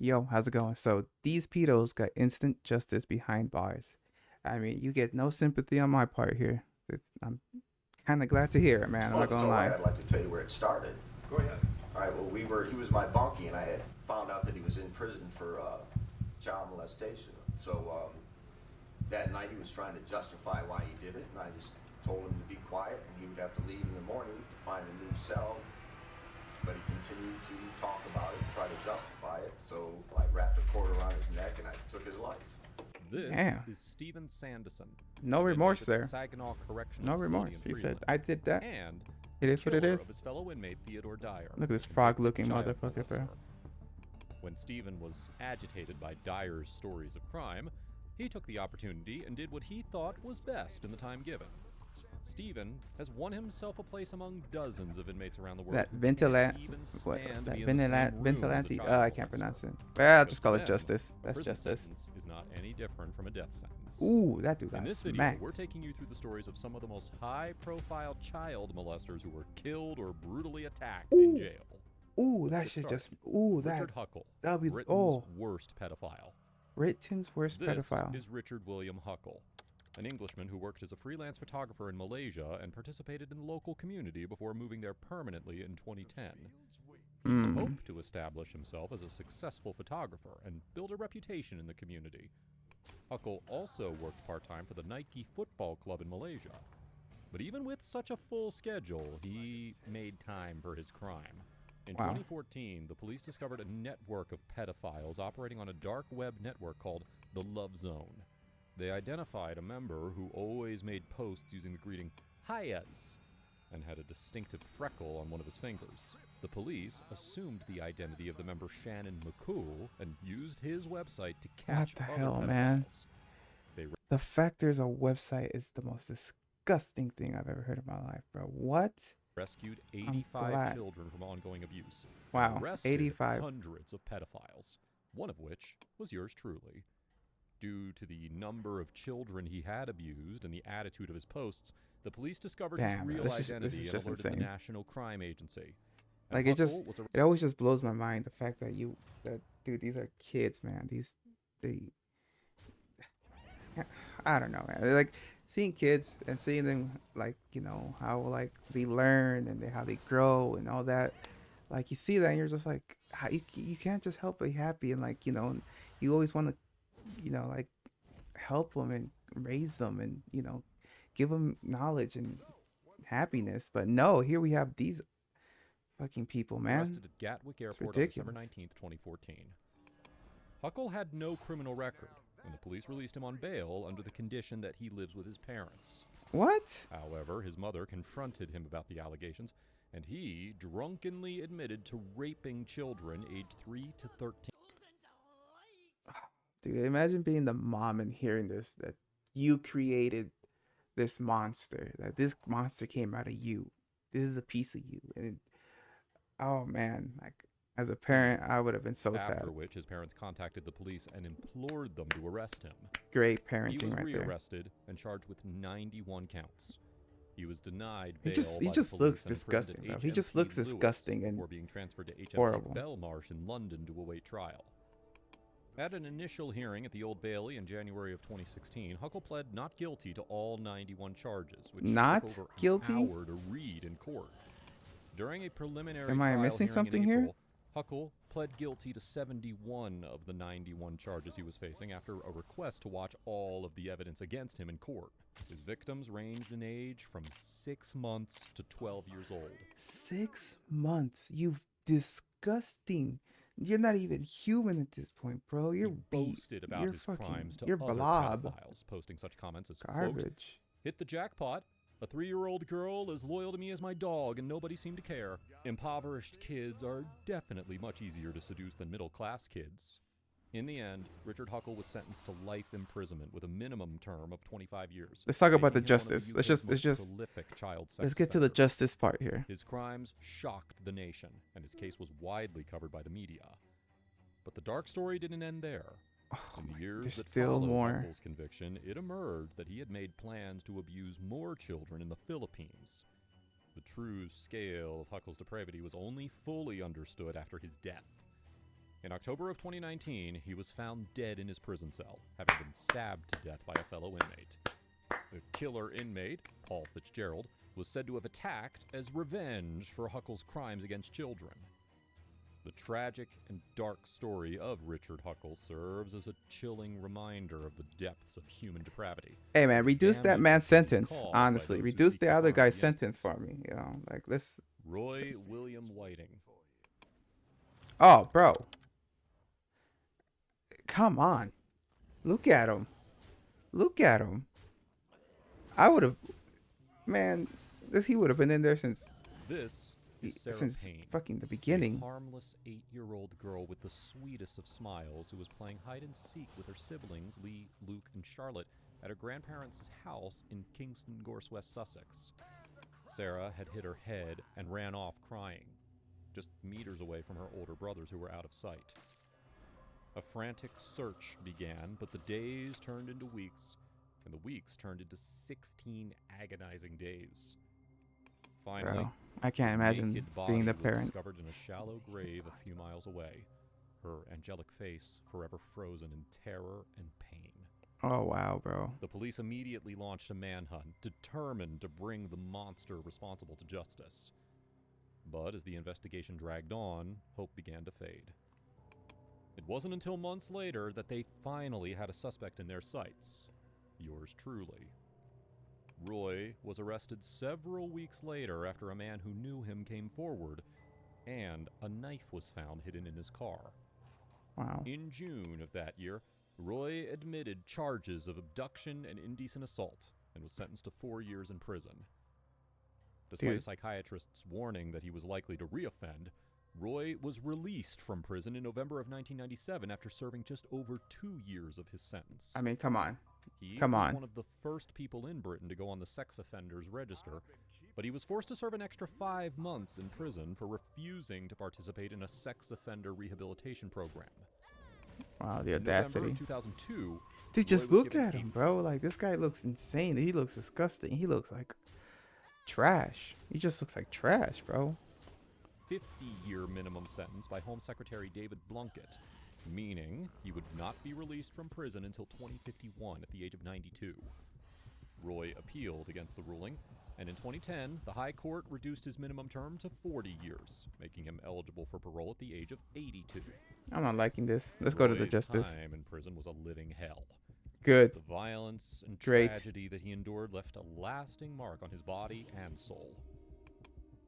Yo, how's it going? So these pedos got instant justice behind bars. I mean, you get no sympathy on my part here. I'm kind of glad to hear it, man. I'm Well, not if it's gonna all right, lie. I'd like to tell you where it started. Go ahead. All right, well, he was my bunkie, and I had found out that he was in prison for child molestation. So that night he was trying to justify why he did it, and I just told him to be quiet, and he would have to leave in the morning to find a new cell. But he continued to talk about it and try to justify it, so I wrapped a cord around his neck and I took his life. This Damn, is Steven Sanderson, no an inmate remorse at the there. Saginaw Correctional No Facility remorse. in He said, Freeland, "I did that. and It the is what it killer is." of his fellow inmate Theodore Dyer, Look at this a frog-looking child motherfucker, bro. molester. When Steven was agitated by Dyer's stories of crime, he took the opportunity and did what he thought was best in the time given. Steven has won himself a place among dozens of inmates around the world That who ventilat, can't even what? stand to That be in the same room as a ventilante. child I can't molester. pronounce it. Well, I'll just Because call to it them, justice. a That's prison justice. sentence is not any different from a death sentence. Ooh, that dude In got this video, smacked. we're taking you through the stories of some of the most high-profile child molesters who were killed or brutally attacked in Ooh, jail. ooh, Let's that get shit started. just. Ooh, Richard Huckle, that'll be. Britain's Oh, worst pedophile. Britain's worst This pedophile. is Richard William Huckle, an Englishman who worked as a freelance photographer in Malaysia and participated in the local community before moving there permanently in 2010. He Mm. hoped to establish himself as a successful photographer and build a reputation in the community. Huckle also worked part-time for the Nike Football Club in Malaysia. But even with such a full schedule, he made time for his crime. In Wow. 2014, the police discovered a network of pedophiles operating on a dark web network called the Love Zone. They identified a member who always made posts using the greeting "Hias" and had a distinctive freckle on one of his fingers. The police assumed the identity of the member Shannon McCool and used his website to catch What the other hell, pedophiles. man? They The fact there's a website is the most disgusting thing I've ever heard in my life, bro. What? rescued I'm 85 glad. children from ongoing abuse Wow, and arrested 85. hundreds of pedophiles, one of which was yours truly. Due to the number of children he had abused and the attitude of his posts, the police discovered Damn, his bro, real this is identity and just alerted the insane. National Crime Agency. And Like it just, Huckle was it always just blows my mind the fact that dude, these are kids, man. They, I don't know, man. They're like seeing kids and seeing them, like, how like they learn and how they grow and all that. Like you see that and you're just like, you can't just help but be happy and like you always want to like help them and raise them and give them knowledge and happiness. But no, here we have these fucking people, man. arrested at Gatwick Airport on December Ridiculous. 19th, 2014. Huckle had no criminal record, and the police released him on bail under the condition that he lives with his parents. What? However, his mother confronted him about the allegations, and he drunkenly admitted to raping children aged 3 to 13. Dude, imagine being the mom and hearing this, that you created this monster, that this monster came out of you. This is a piece of you. And oh man, like as a parent, I would have been so sad. After which, his parents contacted the police and implored them to arrest him. Great He parenting was right there. rearrested and charged with 91 counts. He was denied He bail just he by the just police looks and imprisoned at disgusting, bro. He just HMP looks Lewes disgusting and before being transferred to HMP horrible. Belmarsh in London to await trial. At an initial hearing at the Old Bailey in January of 2016, Huckle pled not guilty to all 91 charges, which Not took over guilty? an hour to read in court. During a preliminary Am I trial missing hearing something in here? April, Huckle pled guilty to 71 of the 91 charges he was facing after a request to watch all of the evidence against him in court. His victims ranged in age from 6 months to 12 years old. 6 months. You disgusting. You're not even human at this point, bro. You're He beat. boasted about You're his fucking. crimes to You're other blob. pedophiles, posting such comments as, quote, Garbage. "Hit the jackpot. A 3-year-old girl as loyal to me as my dog, and nobody seemed to care. Impoverished kids are definitely much easier to seduce than middle-class kids." In the end, Richard Huckle was sentenced to life imprisonment with a minimum term of 25 years. Let's talk about the making him one of justice. UK's Let's most just prolific child sex let's get to the offenders. justice part here. His crimes shocked the nation, and his case was widely covered by the media. But the dark story didn't end there. Oh In my, the years there's that still followed more. Huckle's conviction, it emerged that he had made plans to abuse more children in the Philippines. The true scale of Huckle's depravity was only fully understood after his death. In October of 2019, he was found dead in his prison cell, having been stabbed to death by a fellow inmate. The killer inmate, Paul Fitzgerald, was said to have attacked as revenge for Huckle's crimes against children. The tragic and dark story of Richard Huckle serves as a chilling reminder of the depths of human depravity. Hey man, and the reduce that damage man's that can be sentence. caused by Honestly, those who reduce seek the to other harm guy's the sentence for innocent. me. You know, like let's. Roy William Whiting. Oh, bro, come on, look at him, look at him. I would have, man, he would have been in there since This is Sarah since Payne, fucking the a beginning. harmless 8-year-old girl with the sweetest of smiles who was playing hide and seek with her siblings, Lee, Luke, and Charlotte, at her grandparents' house in Kingston Gorse, West Sussex. Sarah had hit her head and ran off crying, just meters away from her older brothers who were out of sight. A frantic search began, but the days turned into weeks, and the weeks turned into 16 agonizing days. Finally, Bro, I can't her imagine naked body being the was parent. discovered in a shallow grave a few miles away, her angelic face forever frozen in terror and pain. Oh wow, bro. The police immediately launched a manhunt, determined to bring the monster responsible to justice. But as the investigation dragged on, hope began to fade. It wasn't until months later that they finally had a suspect in their sights. Yours truly. Roy was arrested several weeks later after a man who knew him came forward, and a knife was found hidden in his car. Wow. In June of that year, Roy admitted charges of abduction and indecent assault and was sentenced to 4 years in prison. Despite a Dude. psychiatrist's warning that he was likely to reoffend, Roy was released from prison in November of 1997 after serving just over 2 years of his sentence. I mean, come on. He Come was on. one of the first people in Britain to go on the sex offenders register, but he was forced to serve an extra 5 months in prison for refusing to participate in a sex offender rehabilitation program. Wow, the In November audacity. of 2002, Dude, just Roy was look given at a him, bro. Like this guy looks insane. He looks disgusting. He looks like trash. He just looks like trash, bro. 50-year minimum sentence by Home Secretary David Blunkett, meaning he would not be released from prison until 2051 at the age of 92. Roy appealed against the ruling, and in 2010, the High Court reduced his minimum term to 40 years, making him eligible for parole at the age of 82. I'm not liking this. Let's go to the Roy's justice. time in prison was a living hell. Good. The violence and Great. tragedy that he endured left a lasting mark on his body and soul.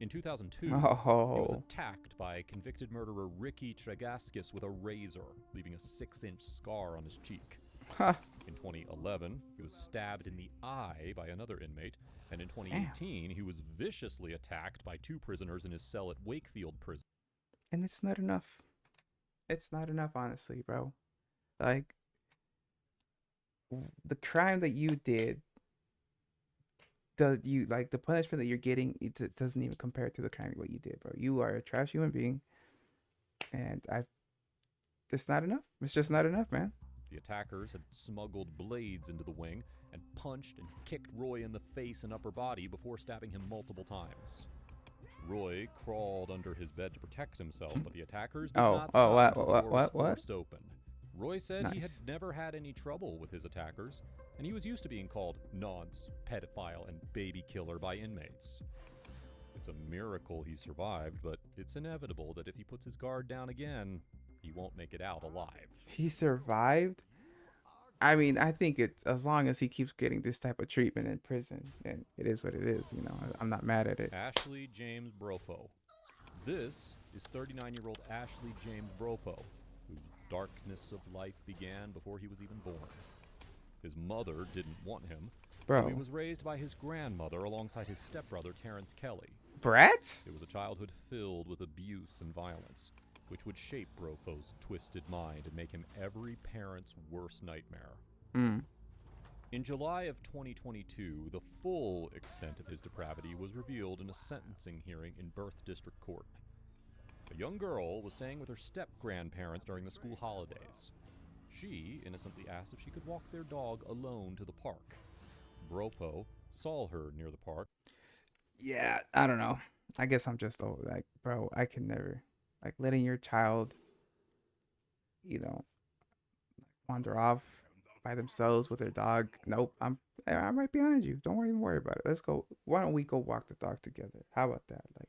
In 2002, he was Oh, attacked by convicted murderer Ricky Tregaskis with a razor, leaving a 6-inch scar on his cheek. ha. In 2011, he was stabbed in the eye by another inmate, and in 2018, he was viciously attacked by 2 prisoners in his cell at Wakefield Prison. And it's not enough. It's not enough, honestly, bro. Like the crime that you did, the punishment that you're getting, it doesn't even compare to the crime what you did, bro. You are a trash human being, and it's not enough. It's just not enough, man. The attackers had smuggled blades into the wing and punched and kicked Roy in the face and upper body before stabbing him multiple times. Roy crawled under his bed to protect himself, but the attackers did not stop until the door was forced open. Roy said he had Nice. never had any trouble with his attackers, and he was used to being called nonce, pedophile, and baby killer by inmates. It's a miracle he survived, but it's inevitable that if he puts his guard down again, he won't make it out alive. He survived. I mean, I think it's as long as he keeps getting this type of treatment in prison, then it is what it is. You know, I'm not mad at it. Ashley James Brofo. This is 39-year-old Ashley James Brofo, whose darkness of life began before he was even born. His mother didn't want him, so he Bro, was raised by his grandmother alongside his stepbrother Terrence Kelly. brats? It was a childhood filled with abuse and violence, which would shape Brofo's twisted mind and make him every parent's worst nightmare. Mm. In July of 2022, the full extent of his depravity was revealed in a sentencing hearing in Birth District Court. A young girl was staying with her step-grandparents during the school holidays. She innocently asked if she could walk their dog alone to the park. Brofo saw her near the park. Yeah, I don't know. I guess I'm just like, bro, I can never, like, letting your child you know, wander off by themselves with their dog. Nope, I'm right behind you. Don't even worry about it. Let's go. Why don't we go walk the dog together? How about that? Like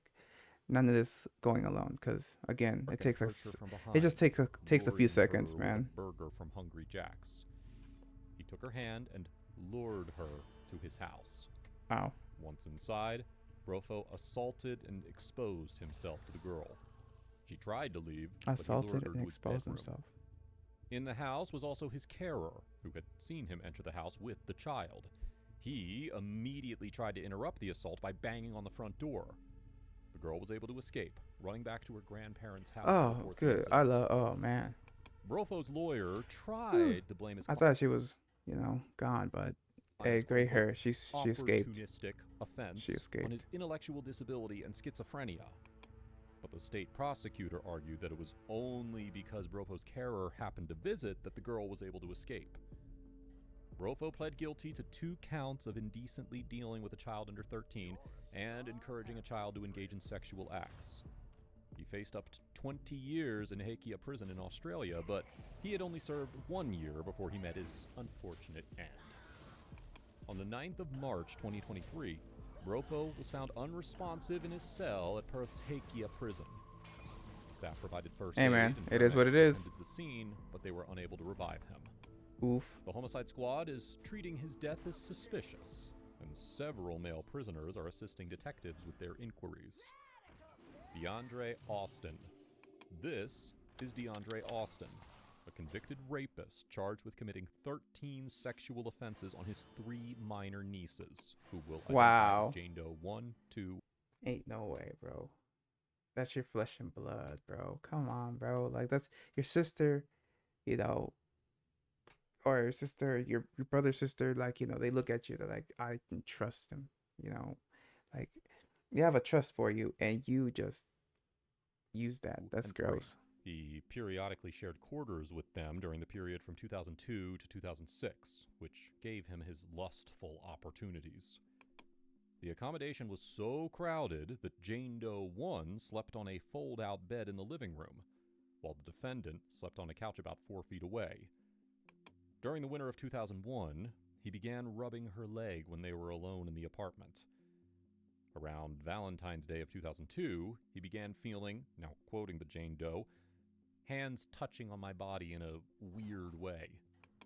none of this going alone, because again, it Mark takes approached her us. from It just behind, takes a few luring her seconds, with a man. burger from Hungry Jack's. He took her hand and lured her to his house. Wow. Once inside, Brofo assaulted and exposed himself to the girl. She tried to leave, but he lured Assaulted her and to his exposed bedroom. himself. In the house was also his carer, who had seen him enter the house with the child. He immediately tried to interrupt the assault by banging on the front door. The girl was able to escape, running back to her grandparents' house to Oh, report the good. incident. Oh man. Brofo's lawyer tried to blame his I thought she was, gone, but hey, client's great quote-unquote her. She escaped. opportunistic offense She escaped. on his intellectual disability and schizophrenia. But the state prosecutor argued that it was only because Brofo's carer happened to visit that the girl was able to escape. Brofo pled guilty to 2 counts of indecently dealing with a child under 13 and encouraging a child to engage in sexual acts. He faced up to 20 years in Hakea prison in Australia, but he had only served 1 year before he met his unfortunate end. On the 9th of March 2023, Brofo was found unresponsive in his cell at Perth's Hakea prison. Staff provided first Hey, aid man, and it is what it paramedics is. attended the scene, but they were unable to revive him. Oof. The homicide squad is treating his death as suspicious, and several male prisoners are assisting detectives with their inquiries. DeAndre Austin. This is DeAndre Austin, a convicted rapist charged with committing 13 sexual offenses on his 3 minor nieces, who will identify Wow. as Jane Doe 1, 2, Ain't no way, bro. That's your flesh and blood, bro. Come on, bro. Like that's your sister, you know, or your sister, your brother's sister. Like they look at you. They're like, I can trust him. Like they have a trust for you, and you just use that. That's and 3. gross. He periodically shared quarters with them during the period from 2002 to 2006, which gave him his lustful opportunities. The accommodation was so crowded that Jane Doe 1 slept on a fold-out bed in the living room, while the defendant slept on a couch about 4 feet away. During the winter of 2001, he began rubbing her leg when they were alone in the apartment. Around Valentine's Day of 2002, he began feeling, now quoting the Jane Doe, hands touching on my body in a weird way.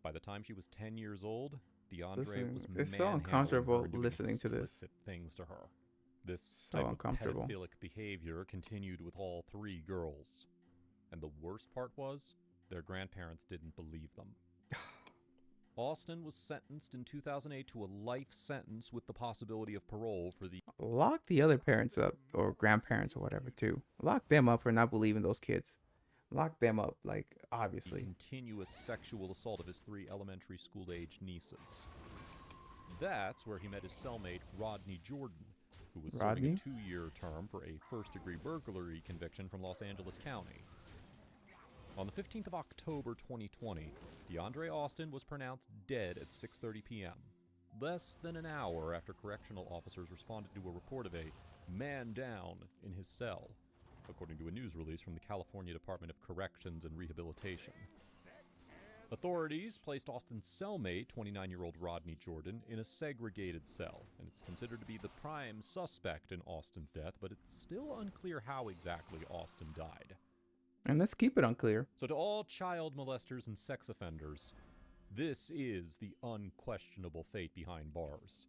By the time she was 10 years old, DeAndre Listen, was it's so manhandling uncomfortable her and doing listening to this. explicit things to her. This So type uncomfortable. of pedophilic behavior continued with all 3 girls. And the worst part was, their grandparents didn't believe them. Austin was sentenced in 2008 to a life sentence with the possibility of parole for the Lock the other parents up, or grandparents, or whatever, too. Lock them up for not believing those kids. Lock them up, like obviously. continuous sexual assault of his 3 elementary school-age nieces. That's where he met his cellmate, Rodney Jordan, who was serving Rodney? a 2-year term for a first-degree burglary conviction from Los Angeles County. On the 15th of October 2020, DeAndre Austin was pronounced dead at 6:30 p.m., less than an hour after correctional officers responded to a report of a man down in his cell, according to a news release from the California Department of Corrections and Rehabilitation. Authorities placed Austin's cellmate, 29-year-old Rodney Jordan, in a segregated cell, and it's considered to be the prime suspect in Austin's death, but it's still unclear how exactly Austin died. And let's keep it unclear. So to all child molesters and sex offenders, this is the unquestionable fate behind bars.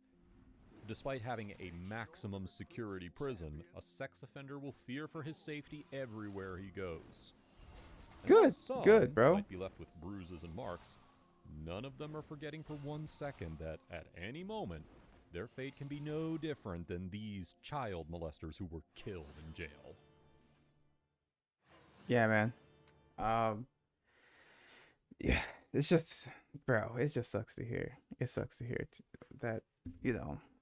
Despite having a maximum security prison, a sex offender will fear for his safety everywhere he goes. And while Good, some good, bro. might be left with bruises and marks, none of them are forgetting for 1 second that at any moment, their fate can be no different than these child molesters who were killed in jail. Yeah, man. Yeah, it's just, bro. It just sucks to hear. It sucks to hear that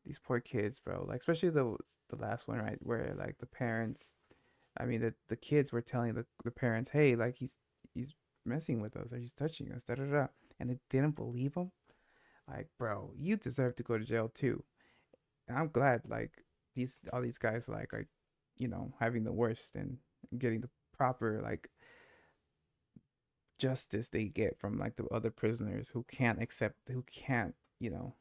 these poor kids, bro. Like especially the last one, right, where like the parents, I mean the kids were telling the parents, hey, like he's messing with us or he's touching us, da da da, and they didn't believe him. Like, bro, you deserve to go to jail too. And I'm glad like all these guys like are, having the worst and getting the proper like justice they get from like the other prisoners who can't accept, who can't, you know,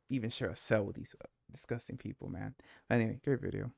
even share a cell with these disgusting people, man. Anyway, great video.